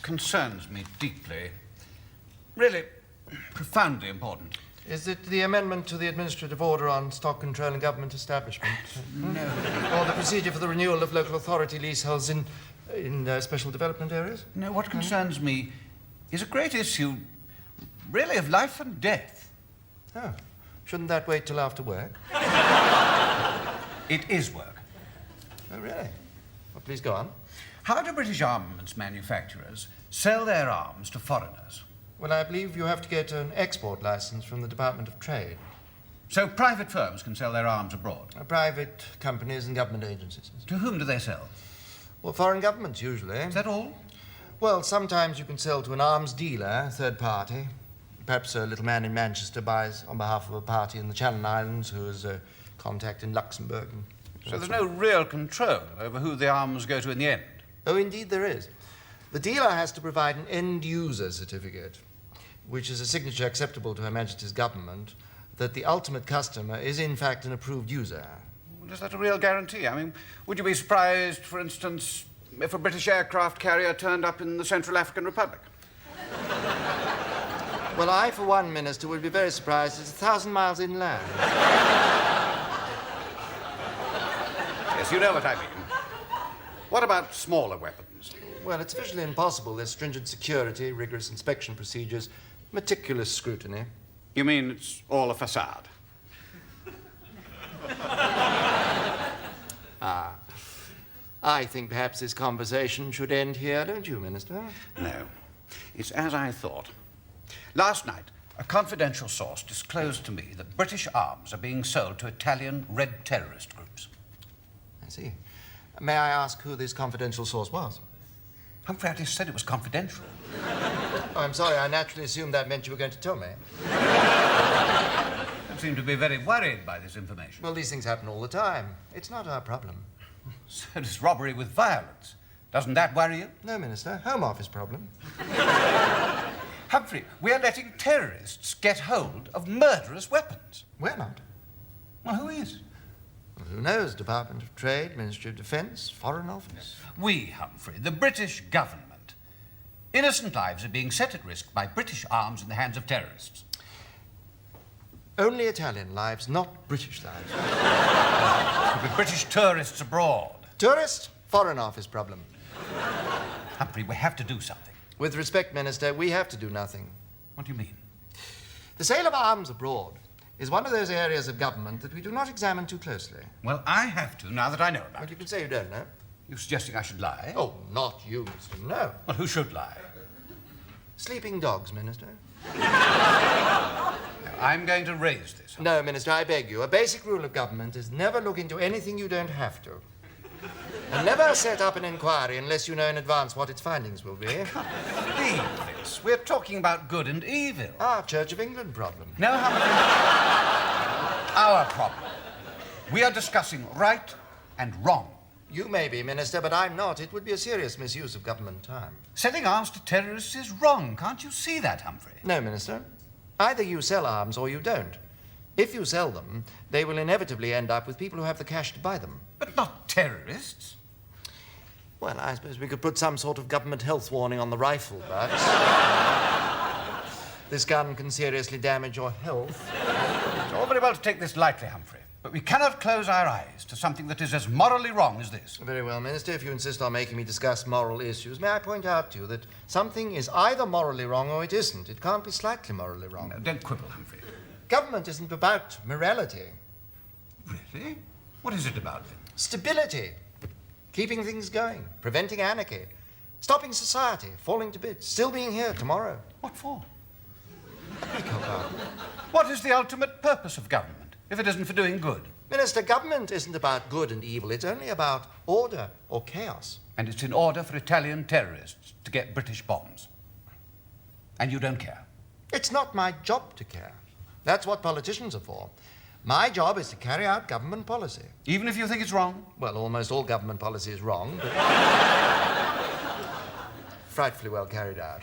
concerns me deeply. Really, profoundly important. Is it the amendment to the administrative order on stock control and government establishment? No. Or the procedure for the renewal of local authority leaseholds in special development areas? No, what concerns me is a great issue, really, of life and death. Oh. Shouldn't that wait till after work? It is work. Oh, really? Well, please go on. How do British armaments manufacturers sell their arms to foreigners? Well, I believe you have to get an export license from the Department of Trade. So private firms can sell their arms abroad? Private companies and government agencies. To whom do they sell? Well, foreign governments, usually. Is that all? Well, sometimes you can sell to an arms dealer, third party. Perhaps a little man in Manchester buys on behalf of a party in the Channel Islands who has a contact in Luxembourg. So there's no real control over who the arms go to in the end? Oh, indeed there is. The dealer has to provide an end-user certificate, which is a signature acceptable to Her Majesty's government, that the ultimate customer is in fact an approved user. Well, is that a real guarantee? I mean, would you be surprised, for instance, if a British aircraft carrier turned up in the Central African Republic? Well, I, for one, Minister, would be very surprised. It's 1,000 miles inland. Yes, you know what I mean. What about smaller weapons? Well, it's visually impossible. There's stringent security, rigorous inspection procedures, meticulous scrutiny. You mean it's all a facade? I think perhaps this conversation should end here, don't you, Minister? No. It's as I thought. Last night, a confidential source disclosed to me that British arms are being sold to Italian red terrorist groups. I see. May I ask who this confidential source was? Humphrey, I just said it was confidential. Oh, I'm sorry. I naturally assumed that meant you were going to tell me. You seem to be very worried by this information. Well, these things happen all the time. It's not our problem. So does robbery with violence. Doesn't that worry you? No, Minister. Home Office problem. Humphrey, we're letting terrorists get hold of murderous weapons. We're not. Well, who is? Well, who knows? Department of Trade, Ministry of Defence, Foreign Office. We, Humphrey, the British government. Innocent lives are being set at risk by British arms in the hands of terrorists. Only Italian lives, not British lives. With British tourists abroad. Tourist, Foreign Office problem. Humphrey, we have to do something. With respect, Minister, we have to do nothing. What do you mean? The sale of arms abroad is one of those areas of government that we do not examine too closely. Well, I have to, now that I know about Well, it. you can say you don't know. You're suggesting I should lie? Oh, not you, Mr. No. Well, who should lie? Sleeping dogs, Minister. Now, I'm going to raise this. No, Minister, I beg you. A basic rule of government is never look into anything you don't have to. And never set up an inquiry unless you know in advance what its findings will be. Believe this. We're talking about good and evil. Our Church of England problem. No, Humphrey. Our problem. We are discussing right and wrong. You may be, Minister, but I'm not. It would be a serious misuse of government time. Selling arms to terrorists is wrong. Can't you see that, Humphrey? No, Minister. Either you sell arms or you don't. If you sell them, they will inevitably end up with people who have the cash to buy them. But not terrorists. Well, I suppose we could put some sort of government health warning on the rifle butts. This gun can seriously damage your health. It's all very well to take this lightly, Humphrey, but we cannot close our eyes to something that is as morally wrong as this. Very well, Minister. If you insist on making me discuss moral issues, may I point out to you that something is either morally wrong or it isn't. It can't be slightly morally wrong. No, don't quibble, Humphrey. Government isn't about morality. Really? What is it about, then? Stability. Keeping things going. Preventing anarchy. Stopping society. Falling to bits. Still being here tomorrow. What for? Beg your pardon. What is the ultimate purpose of government, if it isn't for doing good? Minister, government isn't about good and evil. It's only about order or chaos. And it's in order for Italian terrorists to get British bombs. And you don't care. It's not my job to care. That's what politicians are for. My job is to carry out government policy. Even if you think it's wrong? Well, almost all government policy is wrong, but frightfully well carried out.